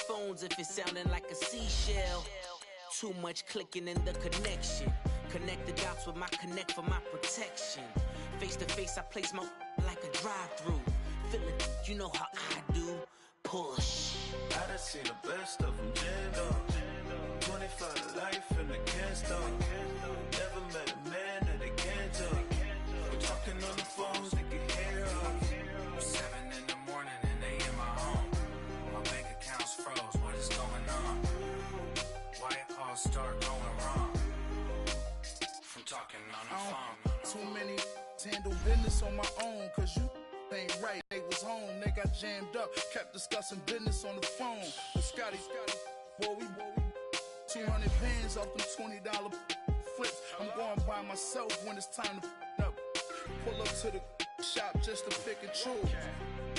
phones if it's sounding like a seashell. Too much clicking in the connection. Connect the dots with my connect for my protection. Face to face, I place my like a drive-through. Feeling, you know how I do. Push. I done seen the best of them jammed up. 25 to life and they can't stop. Never met a man that they can't talk. We're talking on the phones, they can hear us. 7 in the morning and they in my home. My bank account's froze, what is going on? Why it all start going wrong? From talking on the phone. Too many handle business on my own, cause you ain't right. They was home, they got jammed up, kept discussing business on the phone. But Scotty, boy, we 200 bands off them $20 flips. I'm going by myself when it's time to up. Pull up to the shop just to pick and choose.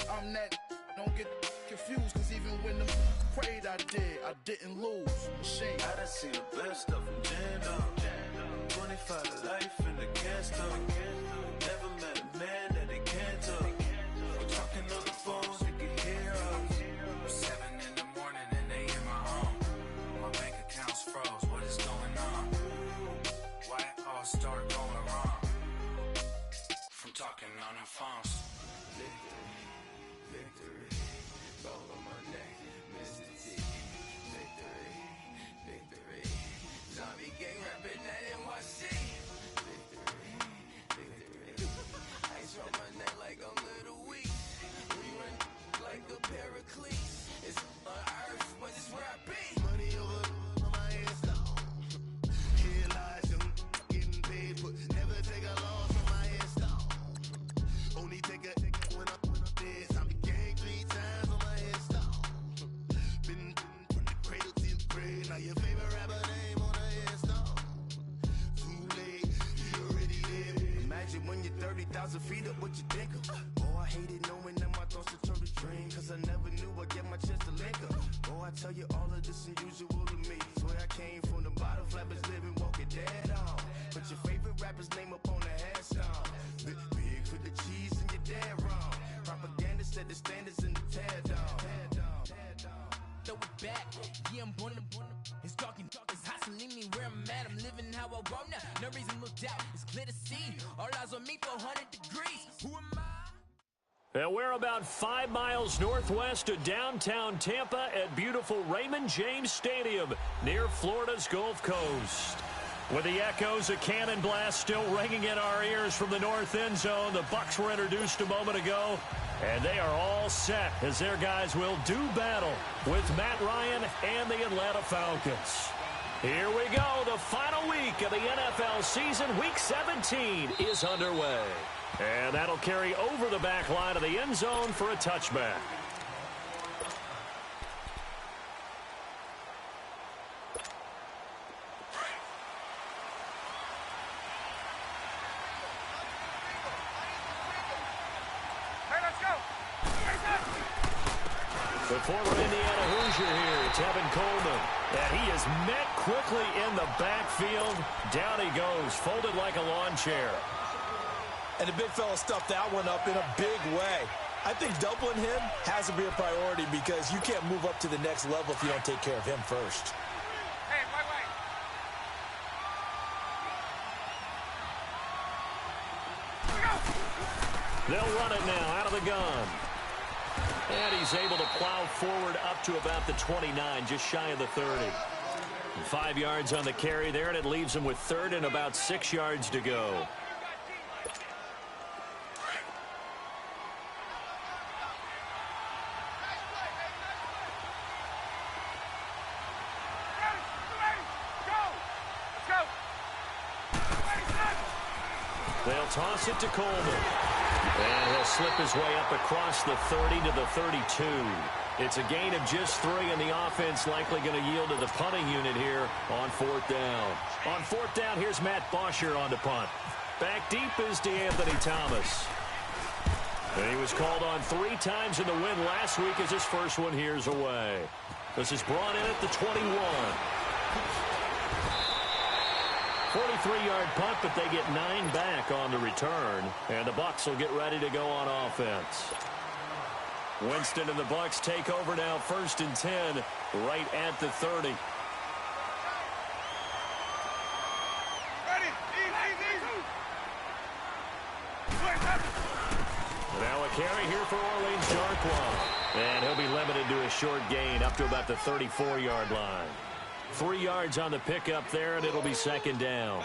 I'm that, don't get confused, cause even when them prayed I didn't lose. Machine. I done seen the best of them jammed up. 25 to life and they can't stop. Never met a man that they can't talk. We're talking on the phones, they can hear us. 7 in the morning and they in my home. My bank account's froze, what is going on? Why it all start going wrong? From talking on the phones. Victory, all on my neck, Mr. T. Victory, zombie gang rapping that NYC. Victory, ice on my neck like I'm Little Weak. We run like a Pericles. It's on earth, but it's where I be. Money over on my install. Here lies them getting paid, but never take a loss on my install. Only take a when I'm dead. Zombie gang 3 times on my install. Been from the cradle to the grave. Now your favorite rapper name on the install. Too late, you already there. Imagine when you're 30,000 feet up, what you think of? Oh, I hated knowing that my thoughts would turn to dream, cause I never knew I'd get my chance to link up. Oh, I tell you all of this unusual to me. Swear I came from the bottom, flappers living, walking dead on. Put your favorite rapper's name up on the headstone. Big for the cheese and you're dead wrong. Propaganda set the standards in the tear down. Throw it back, yeah, I'm born to it's talking, it's hustling me where I'm at. I'm living how I want now. No reason to look out, it's clear to see. All eyes on me for 100 degrees. Who am I? And we're about 5 miles northwest of downtown Tampa at beautiful Raymond James Stadium near Florida's Gulf Coast. With the echoes of cannon blast still ringing in our ears from the north end zone, the Bucs were introduced a moment ago, and they are all set as their guys will do battle with Matt Ryan and the Atlanta Falcons. Here we go. The final week of the NFL season, Week 17, is underway. And that'll carry over the back line of the end zone for a touchback. The former Indiana Hoosier here, Tevin Coleman. And he is met quickly in the backfield. Down he goes, folded like a lawn chair. And the big fella stuffed that one up in a big way. I think doubling him has to be a priority because you can't move up to the next level if you don't take care of him first. Hey, wait. They'll run it now out of the gun. And he's able to plow forward up to about the 29, just shy of the 30. 5 yards on the carry there, and it leaves him with 3rd and about 6 yards to go. They'll toss it to Coleman. And he'll slip his way up across the 30 to the 32. It's a gain of just 3, and the offense likely going to yield to the punting unit here on 4th down. On 4th down, here's Matt Bosher on the punt. Back deep is DeAnthony Thomas. And he was called on 3 times in the win last week as his first one here's away. This is brought in at the 21. 43-yard punt, but they get 9 back on the return. And the Bucs will get ready to go on offense. Winston and the Bucs take over now, 1st and 10, right at the 30. Now a carry here for Orleans Jarquan. And he'll be limited to a short gain up to about the 34-yard line. 3 yards on the pickup there, and it'll be 2nd down.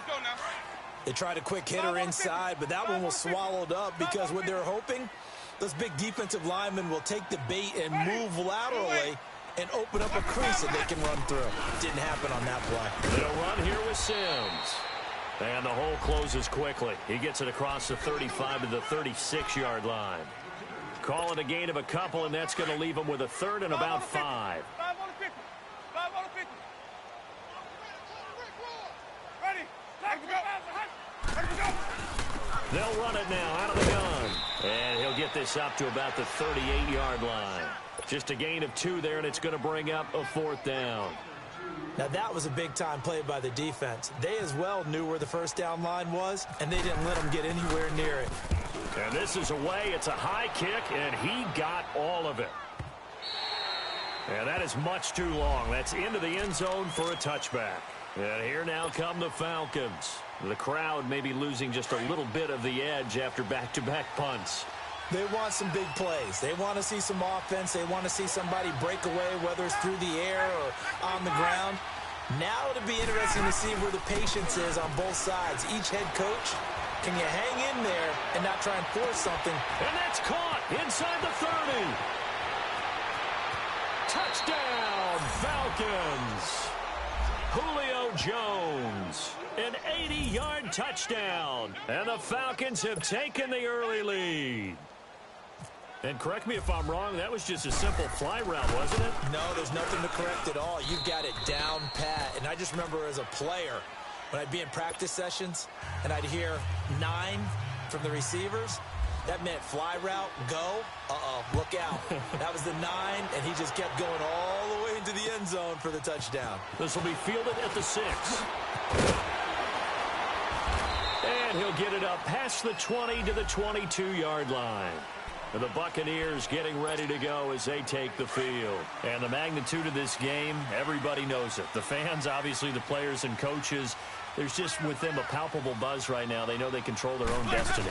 They tried a quick hitter inside, but that one was swallowed up because what they're hoping, those big defensive linemen will take the bait and move laterally and open up a crease that they can run through. Didn't happen on that play. They'll run here with Sims. And the hole closes quickly. He gets it across the 35 to the 36-yard line. Call it a gain of a couple, and that's going to leave him with a 3rd and about 5. They'll run it now out of the gun. And he'll get this up to about the 38-yard line. Just a gain of 2 there, and it's going to bring up a 4th down. Now, that was a big-time play by the defense. They as well knew where the 1st down line was, and they didn't let them get anywhere near it. And this is away. It's a high kick, and he got all of it. And that is much too long. That's into the end zone for a touchback. And here now come the Falcons. The crowd may be losing just a little bit of the edge after back-to-back punts. They want some big plays. They want to see some offense. They want to see somebody break away, whether it's through the air or on the ground. Now it'll be interesting to see where the patience is on both sides. Each head coach, can you hang in there and not try and force something? And that's caught inside the 30. Touchdown, Falcons. Julio Jones, an 80-yard touchdown. And the Falcons have taken the early lead. And correct me if I'm wrong, that was just a simple fly route, wasn't it? No, there's nothing to correct at all. You've got it down pat. And I just remember as a player, when I'd be in practice sessions and I'd hear 9 from the receivers, that meant fly route, go. Look out. That was the 9, and he just kept going all the way into the end zone for the touchdown. This will be fielded at the 6. And he'll get it up past the 20 to the 22-yard line. And the Buccaneers getting ready to go as they take the field. And the magnitude of this game, everybody knows it. The fans, obviously the players and coaches, there's just with them a palpable buzz right now. They know they control their own destiny.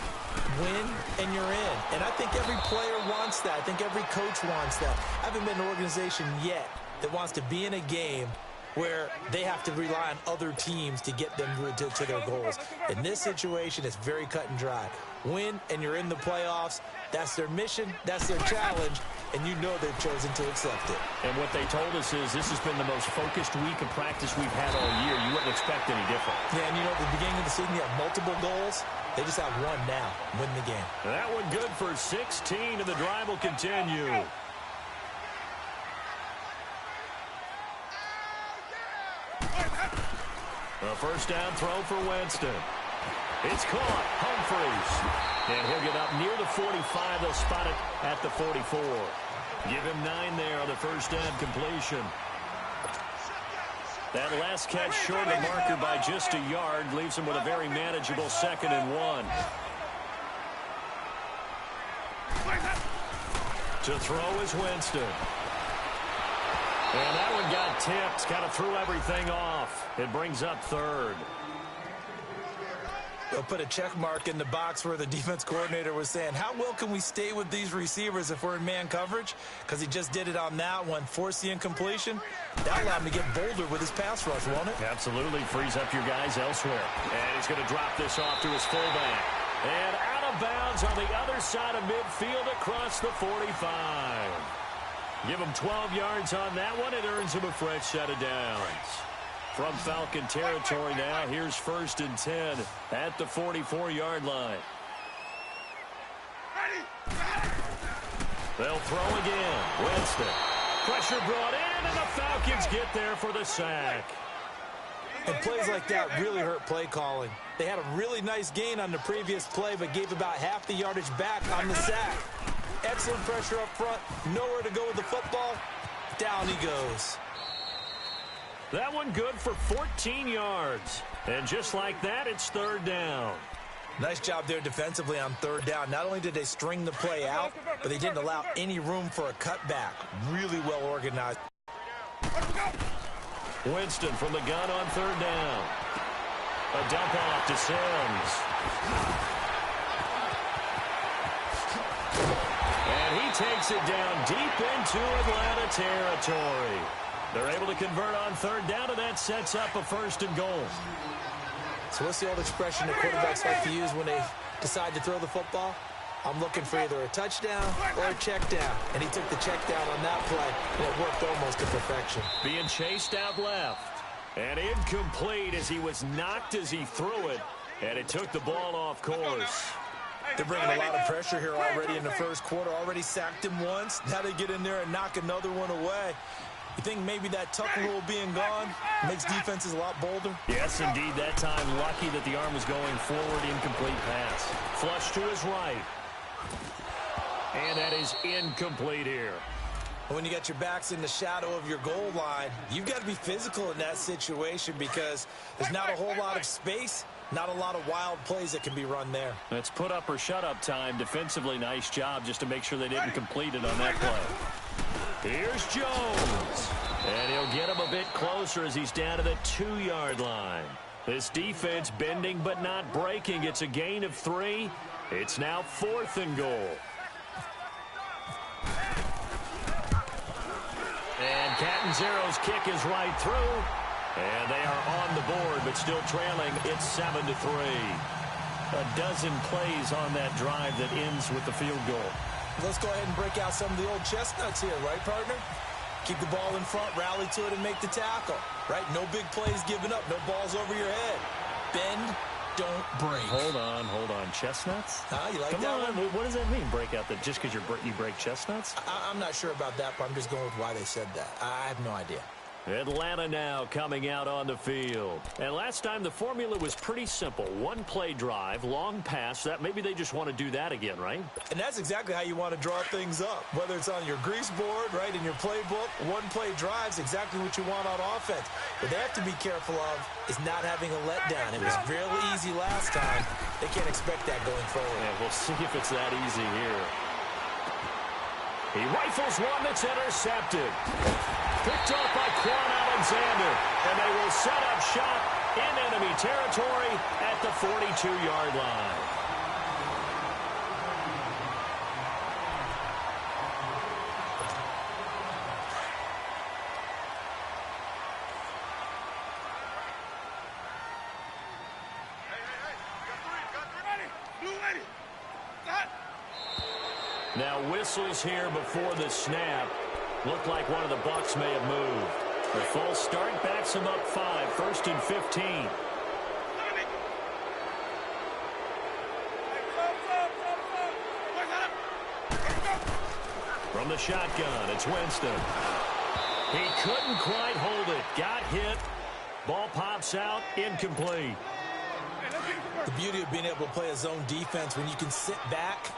Win and you're in. And I think every player wants that. I think every coach wants that. I haven't been in an organization yet that wants to be in a game where they have to rely on other teams to get them to their goals. In this situation, it's very cut and dry. Win, and you're in the playoffs. That's their mission. That's their challenge. And you know they've chosen to accept it. And what they told us is this has been the most focused week of practice we've had all year. You wouldn't expect any different. Yeah, and you know, at the beginning of the season, you have multiple goals. They just have one now. Win the game. That one good for 16, and the drive will continue. A 1st down throw for Winston. It's caught. Humphreys. And he'll get up near the 45. They'll spot it at the 44. Give him 9 there on the 1st down completion. That last catch short of the marker by just a yard leaves him with a very manageable 2nd and 1. To throw is Winston. And that one got tipped. Kind of threw everything off. It brings up 3rd. They'll put a check mark in the box where the defense coordinator was saying, how well can we stay with these receivers if we're in man coverage? Because he just did it on that one. Force the incompletion. That allowed him to get bolder with his pass rush, won't it? Absolutely. Frees up your guys elsewhere. And he's going to drop this off to his fullback. And out of bounds on the other side of midfield across the 45. Give him 12 yards on that one. It earns him a fresh set of downs. From Falcon territory now, here's 1st and 10 at the 44-yard line. They'll throw again. Winston. Pressure brought in, and the Falcons get there for the sack. And plays like that really hurt play calling. They had a really nice gain on the previous play, but gave about half the yardage back on the sack. Excellent pressure up front. Nowhere to go with the football. Down he goes. That one good for 14 yards. And just like that, it's 3rd down. Nice job there defensively on third down. Not only did they string the play out, but they didn't allow any room for a cutback. Really well organized. Winston from the gun on third down. A dump off to Sims. And he takes it down deep into Atlanta territory. They're able to convert on third down, and that sets up a 1st and goal. So what's the old expression that quarterbacks like to use when they decide to throw the football? I'm looking for either a touchdown or a check down. And he took the check down on that play, and it worked almost to perfection. Being chased out left. And incomplete as he was knocked as he threw it. And it took the ball off course. They're bringing a lot of pressure here already in the first quarter. Already sacked him once. Now they get in there and knock another one away. You think maybe that tuck rule being gone makes defenses a lot bolder? Yes, indeed. That time, lucky that the arm was going forward. Incomplete pass. Flush to his right. And that is incomplete here. When you got your backs in the shadow of your goal line, you've got to be physical in that situation because there's not a whole lot of space, not a lot of wild plays that can be run there. It's put up or shut up time. Defensively, nice job just to make sure they didn't complete it on that play. Here's Jones. And he'll get him a bit closer as he's down to the 2-yard line. This defense bending but not breaking. It's a gain of 3. It's now 4th and goal. And Catanzero's kick is right through. And they are on the board, but still trailing. It's 7-3. A dozen plays on that drive that ends with the field goal. Let's go ahead and break out some of the old chestnuts here, right, partner? Keep the ball in front, rally to it, and make the tackle, right? No big plays given up, no balls over your head. Bend, don't break. Hold on. Chestnuts? You like Come that on. one? What does that mean, break out? That just because you break chestnuts? I'm not sure about that, but I'm just going with why they said that. I have no idea. Atlanta now coming out on the field. And last time the formula was pretty simple. 1-play drive, long pass. That maybe they just want to do that again, right? And that's exactly how you want to draw things up. Whether it's on your grease board, right, in your playbook, 1-play drive's exactly what you want on offense. What they have to be careful of is not having a letdown. It was real easy last time. They can't expect that going forward. Yeah, we'll see if it's that easy here. He rifles one that's intercepted. Picked off by Quan Alexander. And they will set up shop in enemy territory at the 42-yard line. Now whistles here before the snap. Looked like one of the Bucs may have moved. The false start backs him up 5, 1st and 15. From the shotgun, it's Winston. He couldn't quite hold it. Got hit. Ball pops out, incomplete. The beauty of being able to play a zone defense when you can sit back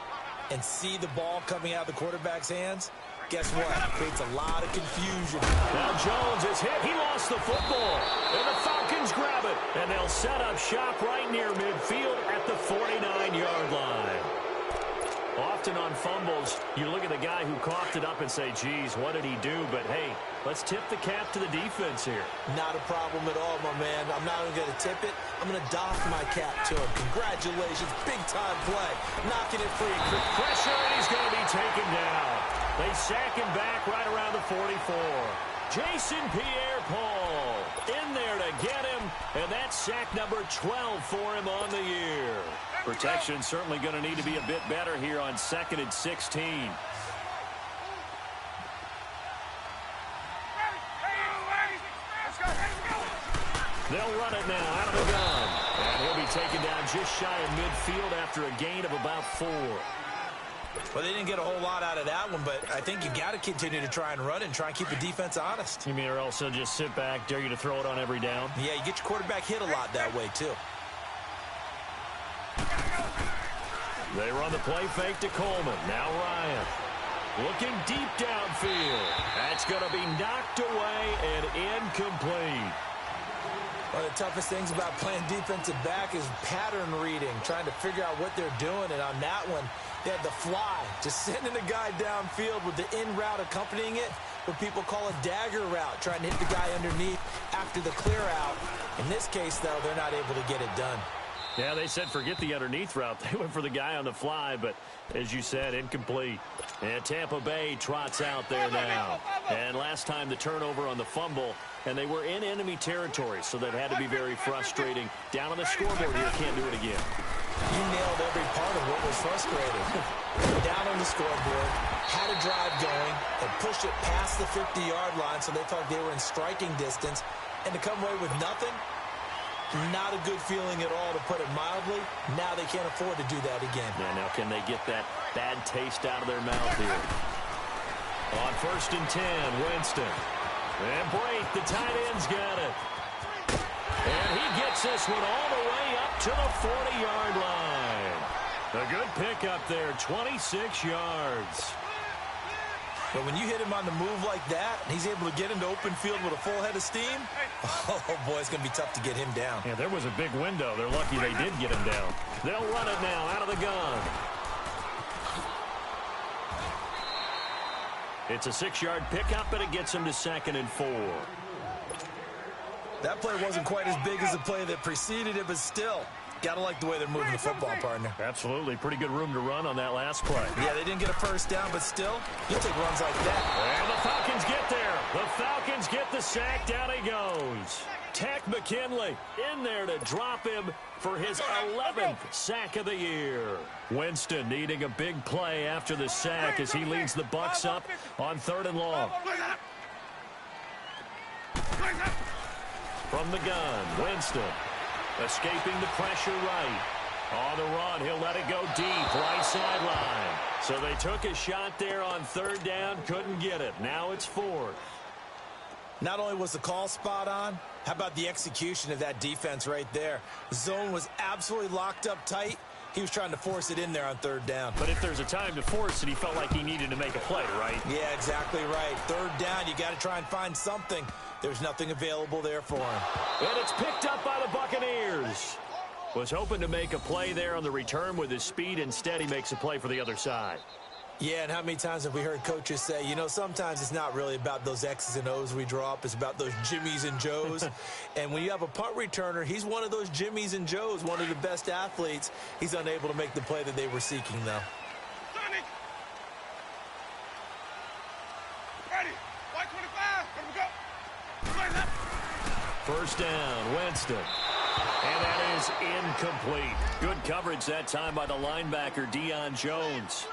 and see the ball coming out of the quarterback's hands, guess what? It creates a lot of confusion. Now Jones is hit. He lost the football. And the Falcons grab it. And they'll set up shop right near midfield at the 49-yard line. Often on fumbles, you look at the guy who coughed it up and say, geez, what did he do? But, hey, let's tip the cap to the defense here. Not a problem at all, my man. I'm not even going to tip it. I'm going to doff my cap to him. Congratulations. Big-time play. Knocking it free. Pressure, and he's going to be taken down. They sack him back right around the 44. Jason Pierre-Paul in there to get him, and that's sack number 12 for him on the year. Protection certainly going to need to be a bit better here on 2nd and 16. They'll run it now out of the gun. And he'll be taken down just shy of midfield after a gain of about 4. Well, they didn't get a whole lot out of that one, but I think you got to continue to try and run it and try and keep the defense honest. You mean or else they'll just sit back, dare you to throw it on every down? Yeah, you get your quarterback hit a lot that way, too. They run the play fake to Coleman. Now Ryan. Looking deep downfield. That's going to be knocked away and incomplete. Well, the the toughest things about playing defensive back is pattern reading, trying to figure out what they're doing. And on that one, they had the fly, just sending a guy downfield with the in route accompanying it, what people call a dagger route, trying to hit the guy underneath after the clear out. In this case, though, they're not able to get it done. Yeah, they said forget the underneath route. They went for the guy on the fly, but as you said, incomplete. And Tampa Bay trots out there now. And last time the turnover on the fumble, and they were in enemy territory, so that had to be very frustrating. Down on the scoreboard here, can't do it again. You nailed every part of what was frustrating. Down on the scoreboard, had a drive going, and pushed it past the 50-yard line, so they thought they were in striking distance, and to come away with nothing, not a good feeling at all, to put it mildly. Now they can't afford to do that again. Yeah, now can they get that bad taste out of their mouth here? On 1st and 10, Winston. And Brate, the tight end's got it. And he gets this one all the way up to the 40-yard line. A good pickup there, 26 yards. But when you hit him on the move like that, and he's able to get into open field with a full head of steam, oh, boy, it's going to be tough to get him down. Yeah, there was a big window. They're lucky they did get him down. They'll run it now out of the gun. It's a 6-yard pickup, and it gets him to 2nd and 4. That play wasn't quite as big as the play that preceded it, but still, got to like the way they're moving the football, partner. Absolutely. Pretty good room to run on that last play. Yeah, they didn't get a first down, but still, you take runs like that. And the Falcons get there. The Falcons get the sack. Down he goes. Tech McKinley in there to drop him for his 11th sack of the year. Winston needing a big play after the sack as he leads the Bucs up on 3rd and long. From the gun, Winston escaping the pressure right. On the run, he'll let it go deep, right sideline. So they took a shot there on 3rd down, couldn't get it. Now it's 4th. Not only was the call spot on, how about the execution of that defense right there? The zone was absolutely locked up tight. He was trying to force it in there on 3rd down. But if there's a time to force it, he felt like he needed to make a play, right? Yeah, exactly right. 3rd down, you got to try and find something. There's nothing available there for him. And it's picked up by the Buccaneers. Was hoping to make a play there on the return with his speed. Instead, he makes a play for the other side. Yeah, and how many times have we heard coaches say, you know, sometimes it's not really about those X's and O's we draw up. It's about those Jimmies and Joes. And when you have a punt returner, he's one of those Jimmies and Joes, one of the best athletes. He's unable to make the play that they were seeking, though. Ready. 125. Here we go. 1st down, Winston. And that is incomplete. Good coverage that time by the linebacker, Deion Jones.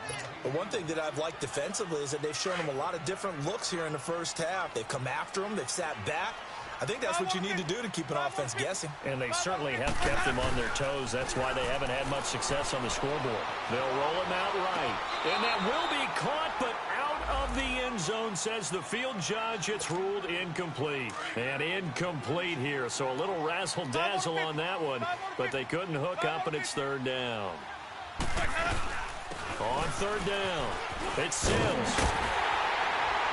But one thing that I've liked defensively is that they've shown him a lot of different looks here in the first half. They've come after him. They've sat back. I think that's what you need to do to keep an offense guessing. And they certainly have kept them on their toes. That's why they haven't had much success on the scoreboard. They'll roll him out right. And that will be caught, but out of the end zone, says the field judge. It's ruled incomplete. And incomplete here, so a little razzle-dazzle on that one. But they couldn't hook up, and it's 3rd down. On 3rd down, it's Sims.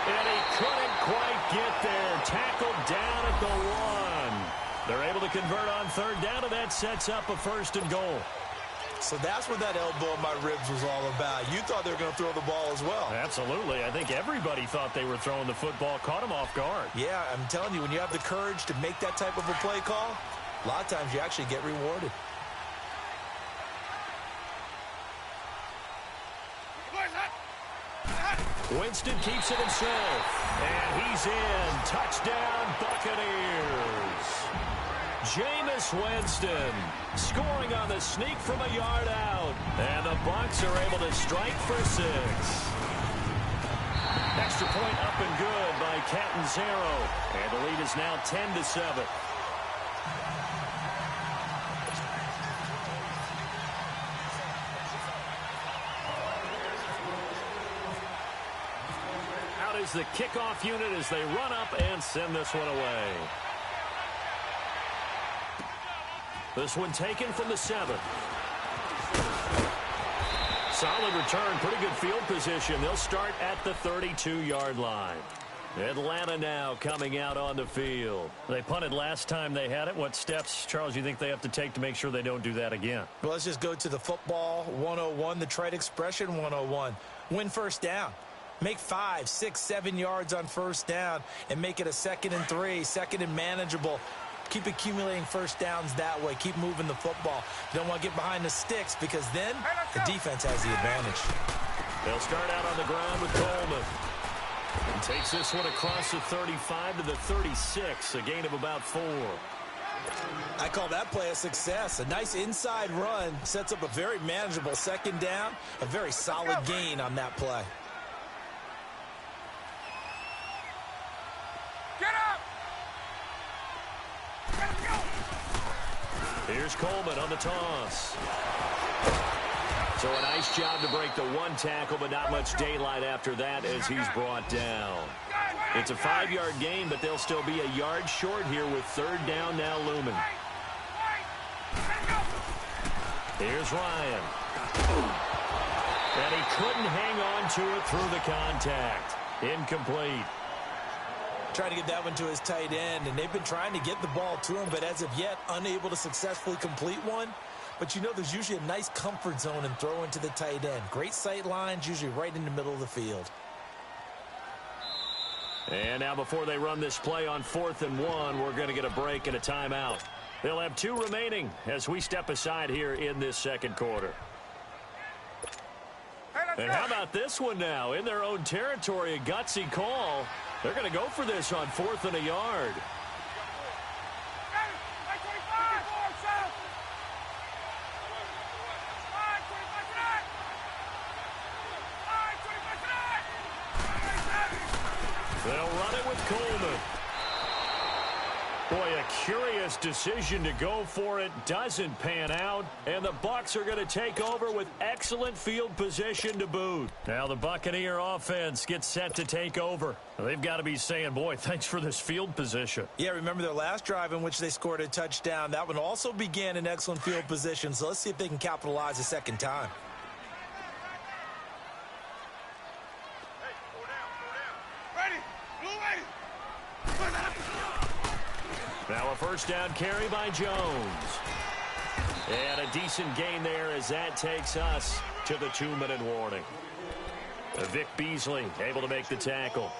And he couldn't quite get there. Tackled down at the 1. They're able to convert on 3rd down, and that sets up a 1st and goal. So that's what that elbow in my ribs was all about. You thought they were going to throw the ball as well. Absolutely. I think everybody thought they were throwing the football, caught him off guard. Yeah, I'm telling you, when you have the courage to make that type of a play call, a lot of times you actually get rewarded. Winston keeps it himself, and he's in. Touchdown, Buccaneers. Jameis Winston scoring on the sneak from a yard out, and the Bucs are able to strike for 6. Extra point up and good by Catanzaro, and the lead is now 10-7. Is the kickoff unit as they run up and send this one away. This one taken from the 7. Solid return, pretty good field position. They'll start at the 32-yard line. Atlanta now coming out on the field. They punted last time they had it. What steps, Charles, you think they have to take to make sure they don't do that again? Well, let's just go to the football 101, the trade expression 101. Win first down. Make 5, 6, 7 yards on first down and make it a 2nd and 3, 2nd and manageable. Keep accumulating first downs that way. Keep moving the football. You don't want to get behind the sticks because then the defense has the advantage. They'll start out on the ground with Coleman. And takes this one across the 35 to the 36, a gain of about 4. I call that play a success. A nice inside run sets up a very manageable 2nd down, a very solid gain on that play. Get up! Let's go! Here's Coleman on the toss. So a nice job to break the 1 tackle, but not much daylight after that as he's brought down. It's a 5-yard gain, but they'll still be a yard short here with 3rd down now looming. Here's Ryan. And he couldn't hang on to it through the contact. Incomplete. Trying to get that one to his tight end, and they've been trying to get the ball to him, but as of yet, unable to successfully complete one. But you know there's usually a nice comfort zone and throw into the tight end. Great sight lines, usually right in the middle of the field. And now before they run this play on 4th and 1, we're going to get a break and a timeout. They'll have 2 remaining as we step aside here in this 2nd quarter. And how about this one now? In their own territory, a gutsy call. They're going to go for this on 4th and a yard. They'll run it with Coleman. Boy, a curious decision to go for it. Doesn't pan out. And the Bucs are going to take over with excellent field position to boot. Now the Buccaneer offense gets set to take over. They've got to be saying, boy, thanks for this field position. Yeah, remember their last drive in which they scored a touchdown. That one also began in excellent field position. So let's see if they can capitalize a 2nd time. Now a 1st down carry by Jones. And a decent gain there as that takes us to the 2-minute warning. Vic Beasley able to make the tackle.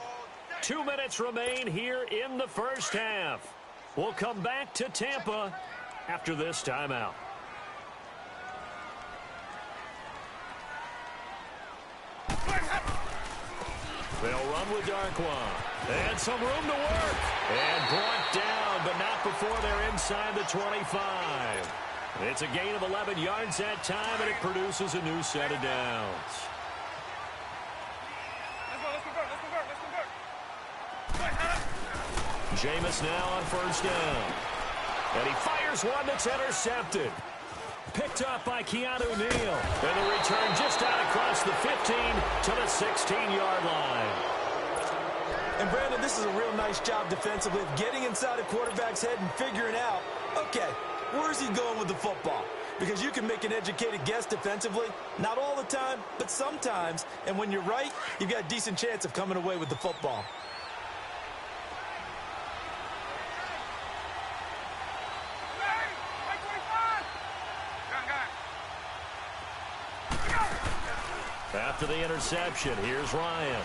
2 minutes remain here in the 1st half. We'll come back to Tampa after this timeout. They'll run with Darkwa. And some room to work. And brought down, but not before they're inside the 25. It's a gain of 11 yards that time, and it produces a new set of downs. Jameis now on 1st down. And he fires one that's intercepted. Picked up by Keanu Neal. And the return just out across the 15 to the 16-yard line. And, Brandon, this is a real nice job defensively of getting inside a quarterback's head and figuring out, okay, where's he going with the football? Because you can make an educated guess defensively. Not all the time, but sometimes. And when you're right, you've got a decent chance of coming away with the football. After the interception, here's Ryan.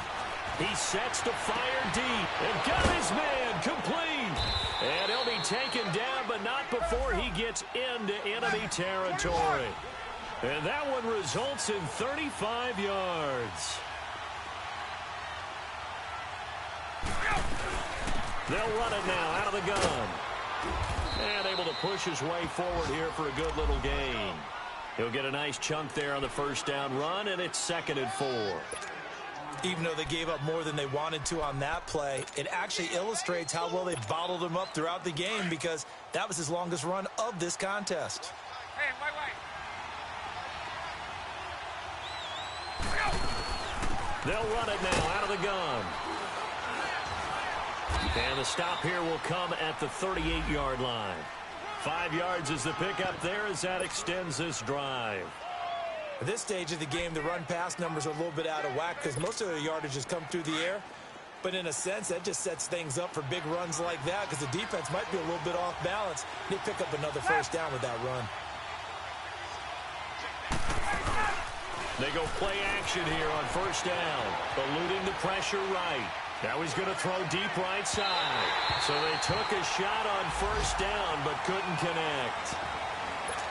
He sets to fire deep and got his man complete. And he'll be taken down, but not before he gets into enemy territory. And that one results in 35 yards. They'll run it now out of the gun. And able to push his way forward here for a good little gain. He'll get a nice chunk there on the 1st down run, and it's 2nd and 4. Even though they gave up more than they wanted to on that play, it actually illustrates how well they bottled him up throughout the game because that was his longest run of this contest. Hey, wait. They'll run it now out of the gun. And the stop here will come at the 38-yard line. 5 yards is the pickup there as that extends this drive. At this stage of the game, the run-pass numbers are a little bit out of whack because most of the yardage has come through the air. But in a sense, that just sets things up for big runs like that because the defense might be a little bit off balance. They pick up another first down with that run. They go play action here on first down, eluding the pressure right. Now he's going to throw deep right side. So they took a shot on first down but couldn't connect.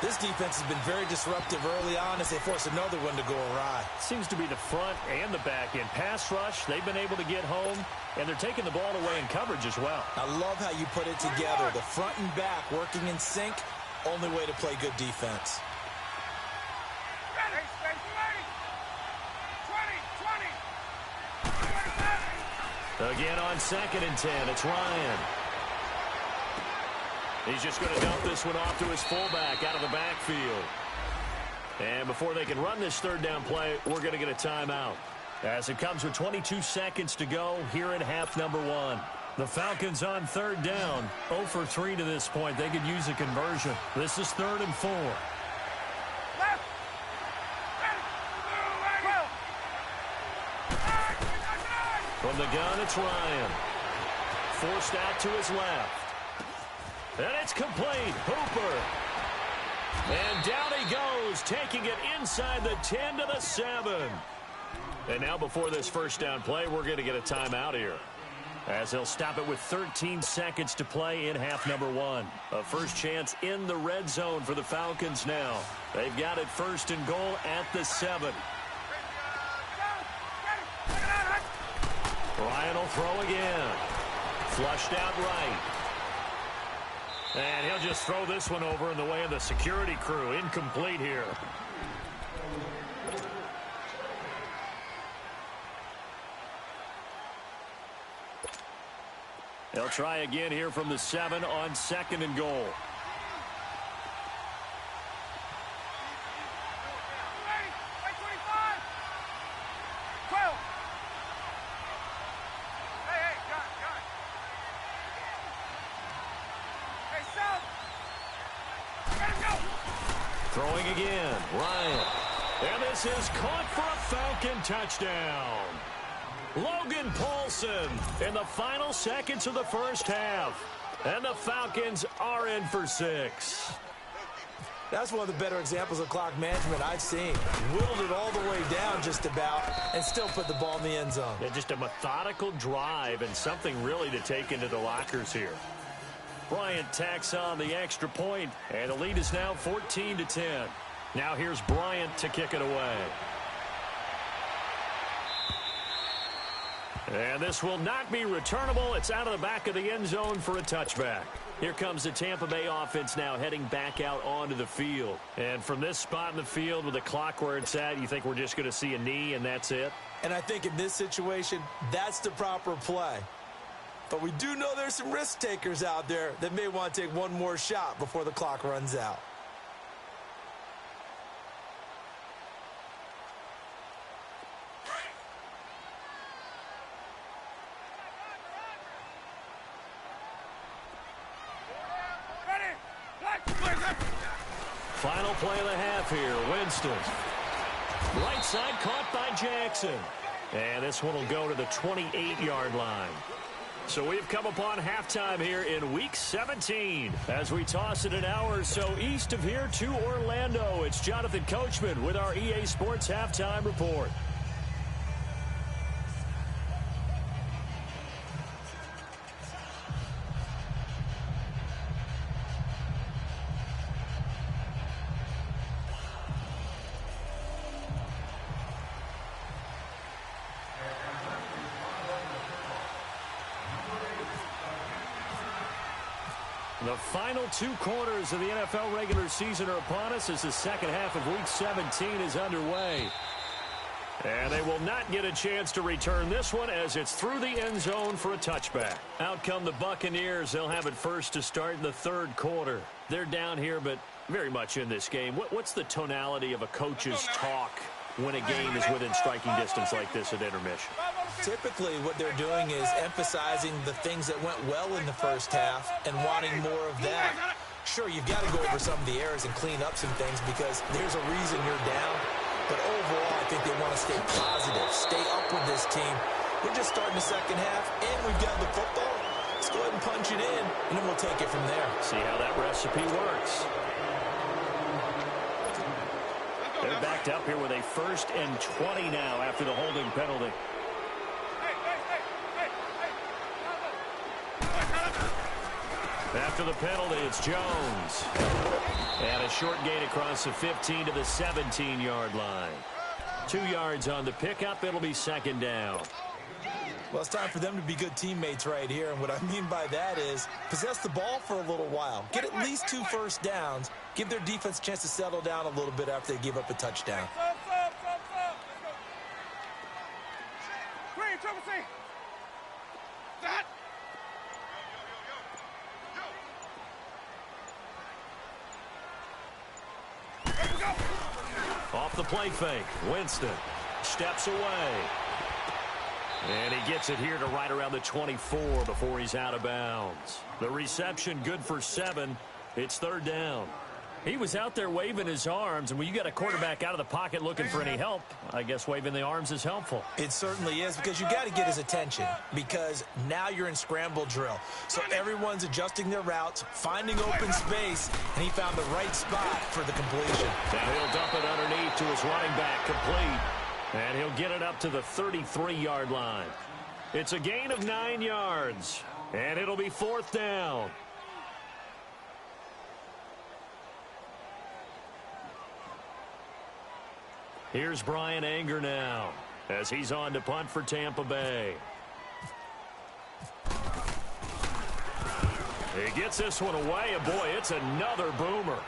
This defense has been very disruptive early on as they force another one to go awry. Seems to be the front and the back end. Pass rush, they've been able to get home, and they're taking the ball away in coverage as well. I love how you put it together. The front and back working in sync, only way to play good defense. Again on 2nd and 10, it's Ryan. He's just going to dump this one off to his fullback out of the backfield. And before they can run this third down play, we're going to get a timeout. As it comes with 22 seconds to go here in half number 1. The Falcons on third down, 0 for 3 to this point. They could use a conversion. This is 3rd and 4. From the gun, it's Ryan. Forced out to his left. And it's complete. Hooper. And down he goes, taking it inside the 10 to the 7. And now before this first down play, we're going to get a timeout here, as they'll stop it with 13 seconds to play in half number 1. A first chance in the red zone for the Falcons now. They've got it 1st and goal at the 7. Ryan will throw again. Flushed out right. And he'll just throw this one over in the way of the security crew. Incomplete here. They'll try again here from the 7 on 2nd and goal. Throwing again, Ryan. And this is caught for a Falcon touchdown. Logan Paulson in the final seconds of the first half. And the Falcons are in for 6. That's one of the better examples of clock management I've seen. Whittled it all the way down just about and still put the ball in the end zone. Yeah, just a methodical drive and something really to take into the lockers here. Bryant tacks on the extra point, and the lead is now 14-10. Now here's Bryant to kick it away. And this will not be returnable. It's out of the back of the end zone for a touchback. Here comes the Tampa Bay offense now heading back out onto the field. And from this spot in the field with the clock where it's at, you think we're just going to see a knee and that's it? And I think in this situation, that's the proper play. But we do know there's some risk takers out there that may want to take one more shot before the clock runs out. Final play of the half here. Winston. Right side caught by Jackson. And this one will go to the 28-yard line. So we've come upon halftime here in Week 17. As we toss it an hour or so east of here to Orlando, it's Jonathan Coachman with our EA Sports Halftime Report. The final 2 quarters of the NFL regular season are upon us as the second half of Week 17 is underway. And they will not get a chance to return this one as it's through the end zone for a touchback. Out come the Buccaneers. They'll have it first to start in the 3rd quarter. They're down here, but very much in this game. What's the tonality of a coach's talk when a game is within striking distance like this at intermission? Typically, what they're doing is emphasizing the things that went well in the first half and wanting more of that. Sure, you've got to go over some of the errors and clean up some things because there's a reason you're down. But overall, I think they want to stay positive, stay up with this team, We're just starting the second half, and we've got the football. Let's go ahead and punch it in, and then we'll take it from there. See how that recipe works. They're backed up here with a 1st and 20 now after the holding penalty. After the penalty, it's Jones. And a short gain across the 15 to the 17-yard line. 2 yards on the pickup. It'll be second down. Well, it's time for them to be good teammates right here. And what I mean by that is possess the ball for a little while. Get at least 2 first downs. Give their defense a chance to settle down a little bit after they give up a touchdown. Off the play fake, Winston steps away. And he gets it here to right around the 24 before he's out of bounds. The reception good for 7. It's 3rd down. He was out there waving his arms, and when you got a quarterback out of the pocket looking for any help, I guess waving the arms is helpful. It certainly is, because you got to get his attention, because now you're in scramble drill. So everyone's adjusting their routes, finding open space, and he found the right spot for the completion. Now he'll dump it underneath to his running back, complete. And he'll get it up to the 33-yard line. It's a gain of 9 yards, and it'll be 4th down. Here's Brian Anger now as he's on to punt for Tampa Bay. He gets this one away, and boy, it's another boomer.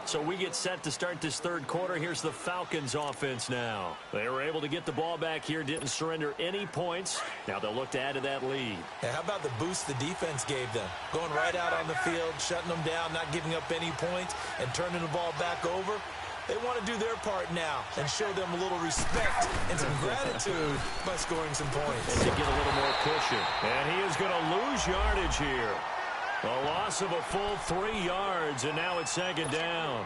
So we get set to start this 3rd quarter. Here's the Falcons offense now. They were able to get the ball back here, didn't surrender any points. Now they'll look to add to that lead. And how about the boost the defense gave them? Going right out on the field, shutting them down, not giving up any points, and turning the ball back over. They want to do their part now and show them a little respect and some gratitude by scoring some points. And to get a little more cushion. And he is going to lose yardage here. A loss of a full 3 yards, and now it's 2nd down.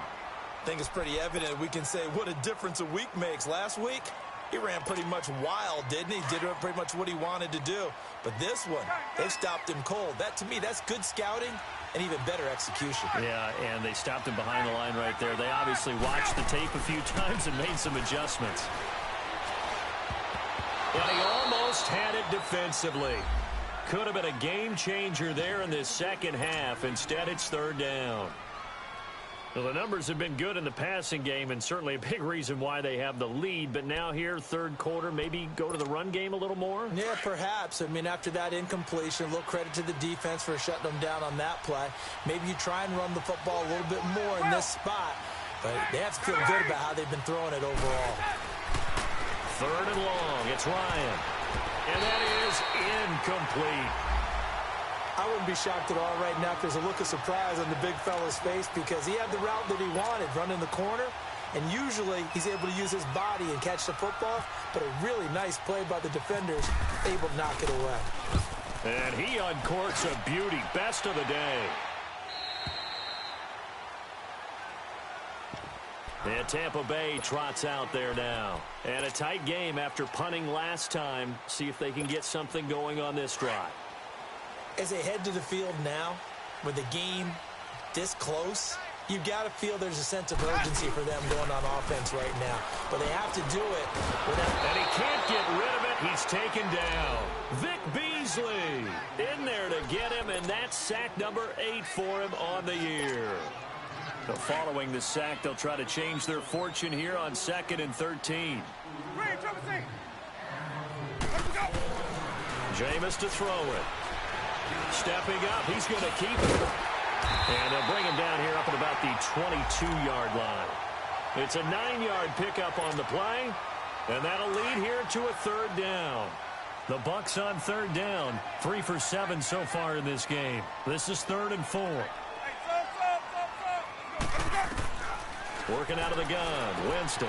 I think it's pretty evident. We can say what a difference a week makes. Last week, he ran pretty much wild, didn't he? Did pretty much what he wanted to do. But this one, they've stopped him cold. That, to me, that's good scouting and even better execution. Yeah, and they stopped him behind the line right there. They obviously watched the tape a few times and made some adjustments. But he almost had it defensively. Could have been a game changer there in this second half. Instead, it's 3rd down. Well, the numbers have been good in the passing game, and certainly a big reason why they have the lead. But now here, 3rd quarter, maybe go to the run game a little more? Yeah, perhaps. I mean, after that incompletion, a little credit to the defense for shutting them down on that play. Maybe you try and run the football a little bit more in this spot. But they have to feel good about how they've been throwing it overall. 3rd and long. It's Ryan. And that is incomplete. I wouldn't be shocked at all right now if there's a look of surprise on the big fella's face, because he had the route that he wanted, running the corner, and usually he's able to use his body and catch the football, but a really nice play by the defenders, able to knock it away. And he uncorks a beauty, best of the day. And Tampa Bay trots out there now. And a tight game after punting last time. See if they can get something going on this drive. As they head to the field now, with the game this close, you've got to feel there's a sense of urgency for them going on offense right now. But they have to do it without... And he can't get rid of it. He's taken down. Vic Beasley in there to get him, and that's sack number 8 for him on the year. So following the sack, they'll try to change their fortune here on 2nd and 13. Jameis to throw it. Stepping up, he's going to keep it. And they'll bring him down here up at about the 22-yard line. It's a 9-yard pickup on the play, and that'll lead here to a 3rd down. The Bucs on 3rd down, 3 for 7 so far in this game. This is 3rd and 4. Working out of the gun, Winston.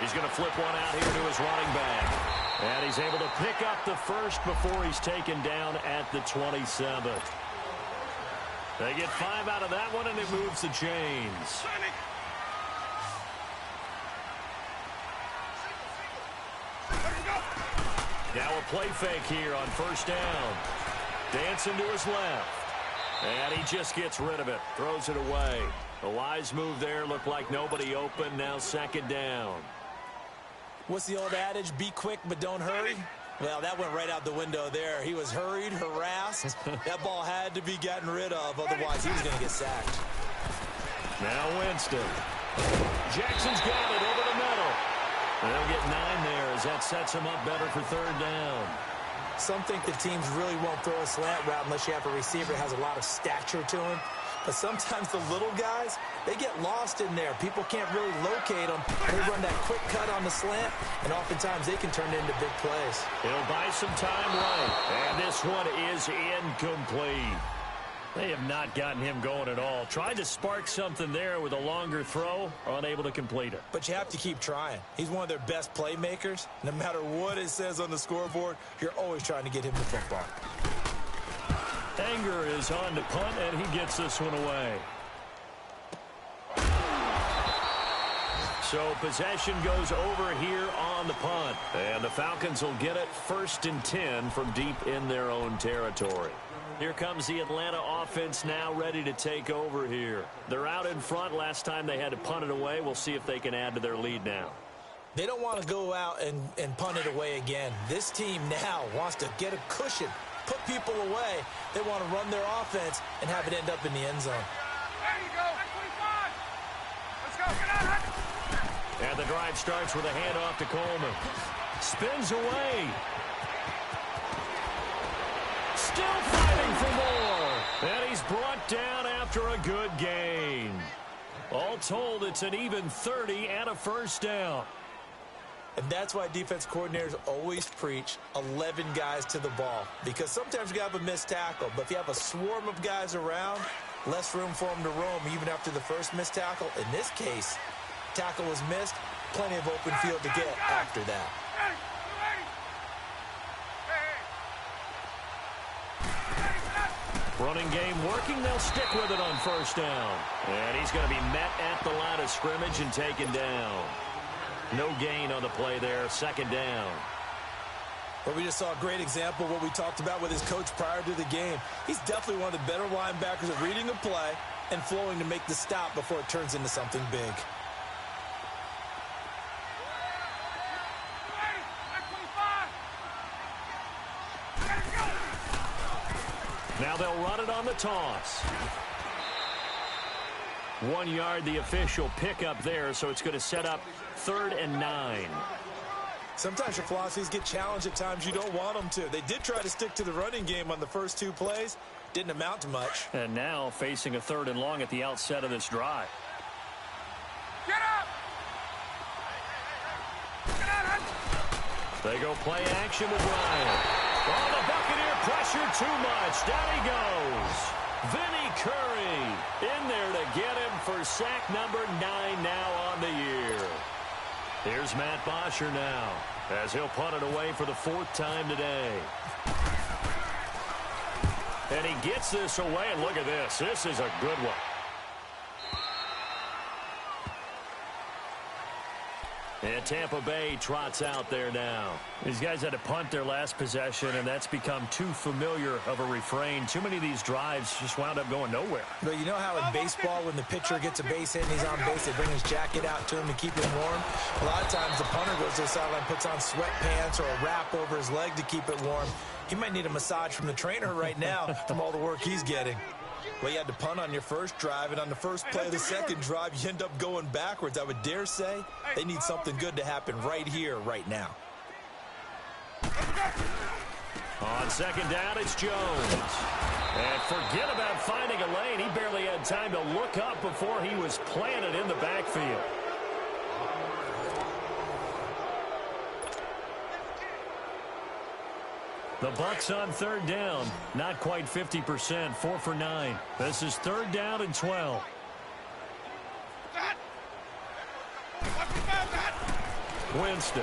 He's going to flip one out here to his running back. And he's able to pick up the first before he's taken down at the 27. They get 5 out of that one, and it moves the chains. Now a play fake here on first down. Dancing to his left. And he just gets rid of it. Throws it away. The wise move there. Looked like nobody open. Now second down. What's the old adage? Be quick, but don't hurry. Well, that went right out the window there. He was hurried, harassed. That ball had to be gotten rid of. Otherwise, he was going to get sacked. Now Winston. Jackson's got it over the middle. And they'll get 9 there as that sets him up better for third down. Some think the teams really won't throw a slant route unless you have a receiver that has a lot of stature to him. But sometimes the little guys, they get lost in there. People can't really locate them. They run that quick cut on the slant, and oftentimes they can turn it into big plays. He'll buy some time right. And this one is incomplete. They have not gotten him going at all. Tried to spark something there with a longer throw, unable to complete it. But you have to keep trying. He's one of their best playmakers. No matter what it says on the scoreboard, you're always trying to get him the football. Anger is on to punt, and he gets this one away. So possession goes over here on the punt. And the Falcons will get it 1st and 10 from deep in their own territory. Here comes the Atlanta offense now ready to take over here. They're out in front. Last time they had to punt it away. We'll see if they can add to their lead now. They don't want to go out and punt it away again. This team now wants to get a cushion, put people away. They want to run their offense and have it end up in the end zone. There you go. 25. Let's go. Get out. And the drive starts with a handoff to Coleman. Spins away. Still fighting for more. And he's brought down after a good gain. All told, it's an even 30 and a first down. And that's why defense coordinators always preach 11 guys to the ball. Because sometimes you have a missed tackle. But if you have a swarm of guys around, less room for them to roam even after the first missed tackle. In this case, tackle was missed. Plenty of open field to get after that. Running game working. They'll stick with it on first down. And he's going to be met at the line of scrimmage and taken down. No gain on the play there. Second down. Well, we just saw a great example of what we talked about with his coach prior to the game. He's definitely one of the better linebackers at reading the play and flowing to make the stop before it turns into something big. Now they'll run it on the toss. 1 yard, the official pickup there, so it's going to set up 3rd and 9. Sometimes your philosophies get challenged at times you don't want them to. They did try to stick to the running game on the first 2 plays. Didn't amount to much. And now facing a 3rd and long at the outset of this drive. Get up! They go play action with Ryan. Oh, the Buccaneer pressure too much. Down he goes. Vinny Curry in there to get him for sack number 9 now on the year. Here's Matt Bosher now as he'll punt it away for the 4th time today. And he gets this away, and look at this. This is a good one. And Tampa Bay trots out there now. These guys had to punt their last possession, and that's become too familiar of a refrain. Too many of these drives just wound up going nowhere. But you know how in baseball, when the pitcher gets a base hit and he's on base, they bring his jacket out to him to keep him warm? A lot of times the punter goes to the sideline, puts on sweatpants or a wrap over his leg to keep it warm. He might need a massage from the trainer right now from all the work he's getting. Well, you had to punt on your first drive, and on the first play of the second drive, you end up going backwards. I would dare say they need something good to happen right here, right now. On second down, it's Jones. And forget about finding a lane. He barely had time to look up before he was planted in the backfield. The Bucs on 3rd down. Not quite 50%. 4 for 9. This is 3rd down and 12. Winston.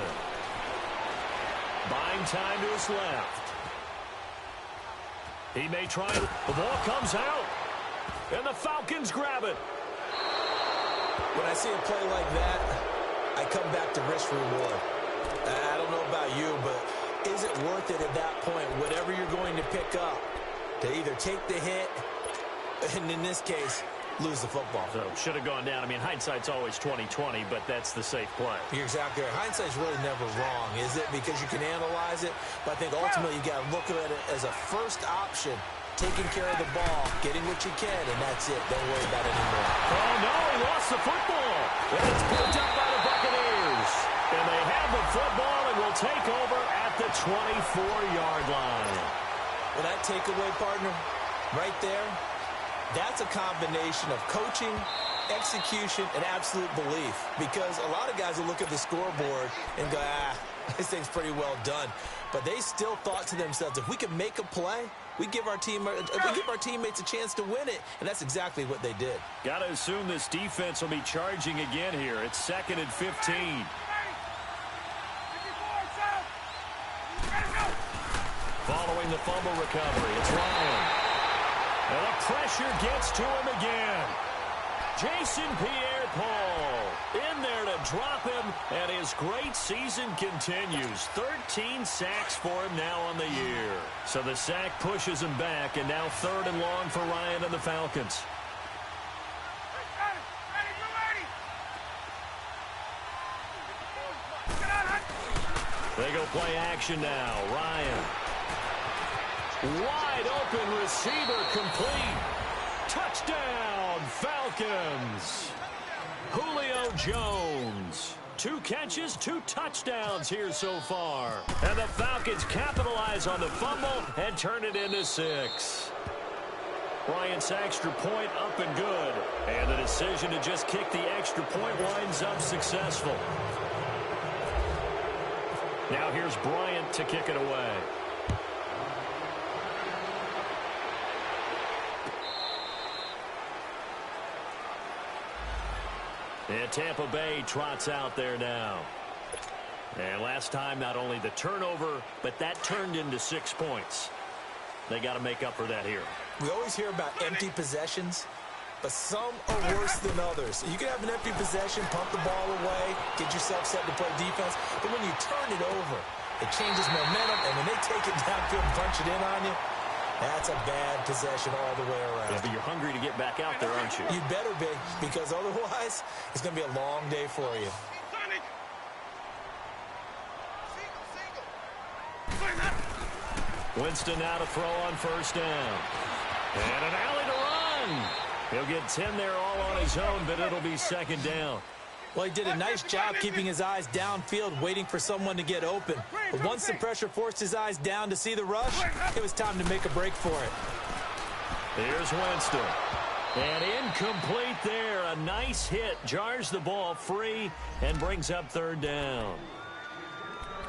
Buying time to his left. He may try. The ball comes out. And the Falcons grab it. When I see a play like that, I come back to risk reward. I don't know about you, but is it worth it at that point, whatever you're going to pick up, to either take the hit, and in this case, lose the football? So should have gone down. I mean, hindsight's always 20/20, but that's the safe play. You're exactly right. Hindsight's really never wrong, is it? Because you can analyze it, but I think ultimately you got to look at it as a first option, taking care of the ball, getting what you can, and that's it. Don't worry about it anymore. Oh, no, he lost the football. And it's picked up by the Buccaneers. And they have the football and will take over at the 24-yard line. Well, that takeaway, partner, right there, that's a combination of coaching, execution, and absolute belief. Because a lot of guys will look at the scoreboard and go, this thing's pretty well done. But they still thought to themselves, if we can make a play, we give our teammates a chance to win it. And that's exactly what they did. Got to assume this defense will be charging again here. It's 2nd and 15. Following the fumble recovery, it's Ryan. And the pressure gets to him again. Jason Pierre-Paul in there to drop him, and his great season continues. 13 sacks for him now on the year. So the sack pushes him back, and now 3rd and long for Ryan and the Falcons. They go play action now. Ryan. Wide open receiver complete. Touchdown, Falcons. Julio Jones. 2 catches, 2 touchdowns here so far. And the Falcons capitalize on the fumble and turn it into 6. Bryant's extra point up and good. And the decision to just kick the extra point winds up successful. Now here's Bryant to kick it away. And Tampa Bay trots out there now. And last time, not only the turnover, but that turned into 6 points. They got to make up for that here. We always hear about empty possessions, but some are worse than others. You can have an empty possession, pump the ball away, get yourself set to play defense, but when you turn it over, it changes momentum, and when they take it downfield and punch it in on you, that's a bad possession all the way around. Yeah, but you're hungry to get back out there, aren't you? You better be, because otherwise, it's going to be a long day for you. Winston now to throw on 1st down. And an alley to run. He'll get 10 there all on his own, but it'll be 2nd down. Well, he did a nice job keeping his eyes downfield, waiting for someone to get open. But once the pressure forced his eyes down to see the rush, it was time to make a break for it. Here's Winston. And incomplete there. A nice hit. Jars the ball free and brings up 3rd down.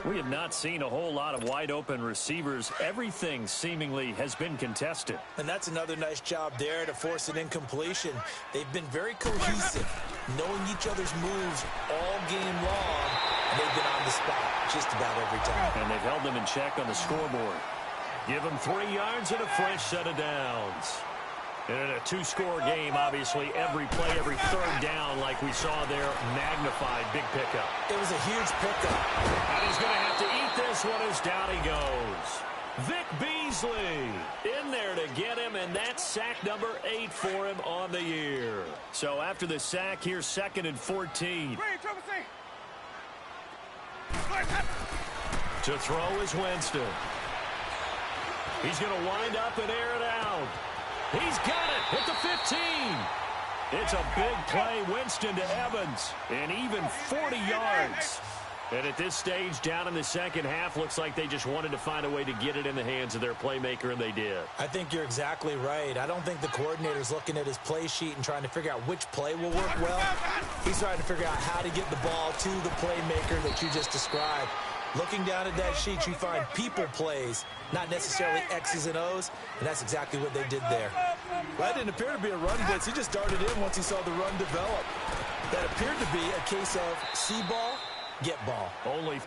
We have not seen a whole lot of wide-open receivers. Everything seemingly has been contested. And that's another nice job there to force an incompletion. They've been very cohesive, knowing each other's moves all game long, and they've been on the spot just about every time. And they've held them in check on the scoreboard. Give them 3 yards and a fresh set of downs. In a 2-score game, obviously, every play, every 3rd down, like we saw there, magnified. Big pickup. It was a huge pickup. And he's going to have to eat this one as down he goes. Vic Beasley in there to get him, and that's sack number 8 for him on the year. So after the sack, here's 2nd and 14. To throw is Winston. He's going to wind up and air it out. He's got it at the 15. It's a big play, Winston to Evans, and even 40 yards. And at this stage, down in the 2nd half, looks like they just wanted to find a way to get it in the hands of their playmaker, and they did. I think you're exactly right. I don't think the coordinator's looking at his play sheet and trying to figure out which play will work well. He's trying to figure out how to get the ball to the playmaker that you just described. Looking down at that sheet, you find people plays, not necessarily X's and O's, and that's exactly what they did there. Well, that didn't appear to be a run blitz. He just darted in once he saw the run develop. That appeared to be a case of see ball, get ball. Only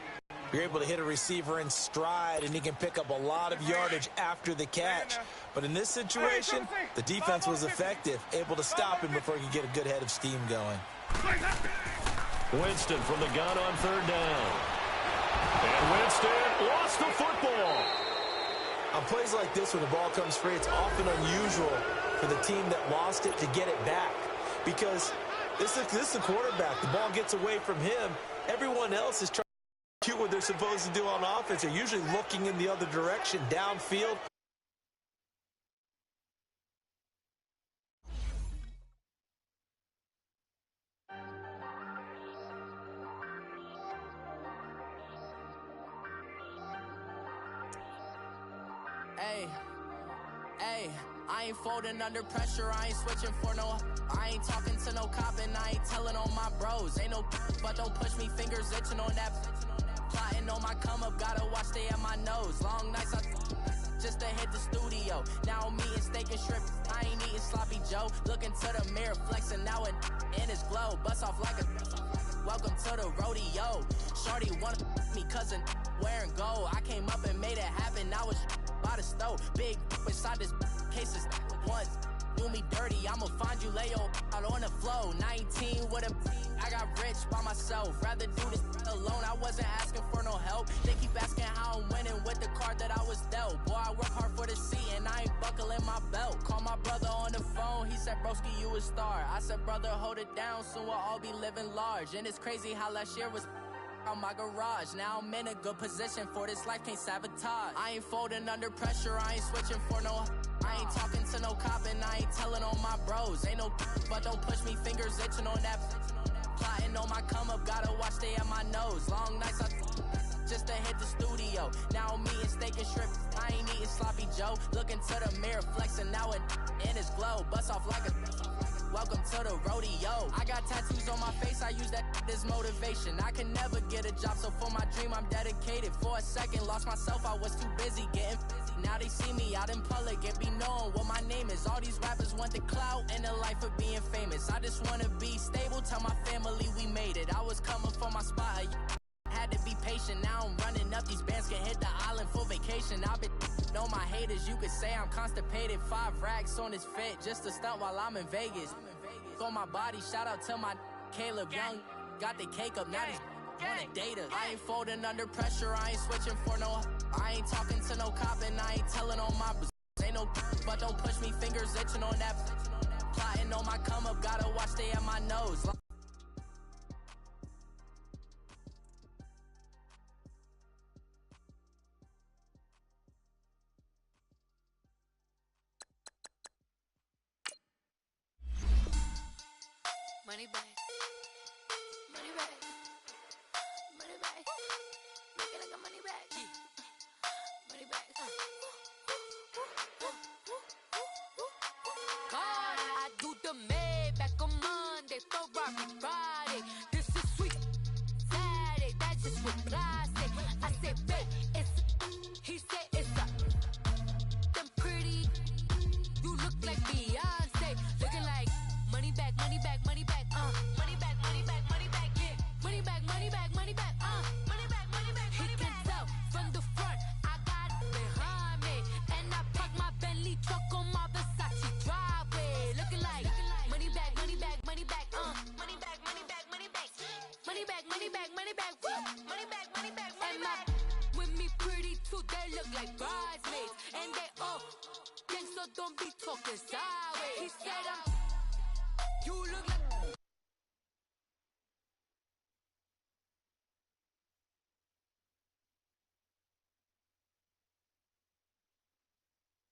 you're able to hit a receiver in stride, and he can pick up a lot of yardage after the catch. But in this situation, the defense was effective, able to stop him before he could get a good head of steam going. Winston from the gun on 3rd down. And Winston lost the football. On plays like this, when the ball comes free, it's often unusual for the team that lost it to get it back. Because this is the quarterback. The ball gets away from him. Everyone else is trying to do what they're supposed to do on offense. They're usually looking in the other direction, downfield. Hey, I ain't folding under pressure, I ain't switching for no. I ain't talking to no cop and I ain't telling on my bros. Ain't no but don't push me, fingers itching on that. Plotting on my come up, gotta watch stay at my nose. Long nights just to hit the studio. Now I'm eating steak and shrimp, I ain't eating sloppy Joe. Looking to the mirror, flexing now it in his glow. Bust off like a welcome to the rodeo. Shorty wanna me cousin wearing gold. I came up and made it happen, I was by the stove. Big inside this cases once do me dirty, I'ma find you lay your out on the floor. 19 with a I got rich by myself, rather do this alone. I wasn't asking for no help, they keep asking how I'm winning with the card that I was dealt. Boy, I work hard for the seat and I ain't buckling my belt. Call my brother on the phone, he said broski you a star. I said brother hold it down, soon we'll all be living large. And it's crazy how last year was on my garage. Now I'm in a good position for this life, can't sabotage. I ain't folding under pressure, I ain't switching for no. I ain't talking to no cop and I ain't telling on my bros. Ain't no but don't push me, fingers itching on that. Plotting on my come up, gotta watch stay at my nose. Long nights just to hit the studio. Now I'm eating steak and shrimp, I ain't eating sloppy Joe. Looking to the mirror, flexing now it in his glow. Bust off like a welcome to the rodeo. I got tattoos on my face, I use that as motivation. I can never get a job, so for my dream I'm dedicated. For a second, lost myself, I was too busy getting busy. Now they see me out in public and be knowing what my name is. All these rappers want the clout and the life of being famous. I just wanna be stable, tell my family we made it. I was coming for my spot, had to be patient. Now I'm running up, these bands can hit the island for vacation. I've been on my haters, you could say I'm constipated. 5 racks on his fit, just to stunt while I'm in Vegas. On my body, shout out to my Caleb Young. Got the cake up, now these wanna date us. I ain't folding under pressure, I ain't switching for no. I ain't talking to no cop and I ain't telling on my ain't no but don't push me, fingers itching on that. Plotting on my come up, gotta watch stay at my nose. Money back, money back, money back, make it like a money back, money back. God, I do the Maybach on Monday, Ferrari Friday. This is sweet Saturday, that's just what I say. I say, babe, it's he said it's a them pretty. You look like Beyonce, looking like money back, money back, money back. Money back, money back, money back, yeah. Money back, money back, money back, money back, money back, money back. He can tell from the front, I got it behind me. And I park my Bentley truck on my Versace driveway. Looking like money back, money back, money back, money back, money back, money back. Money back, money back, money back, money back, money back, money back. With me pretty too, they look like bridesmaids. And they all gang, so don't be talking sideways. He said I'm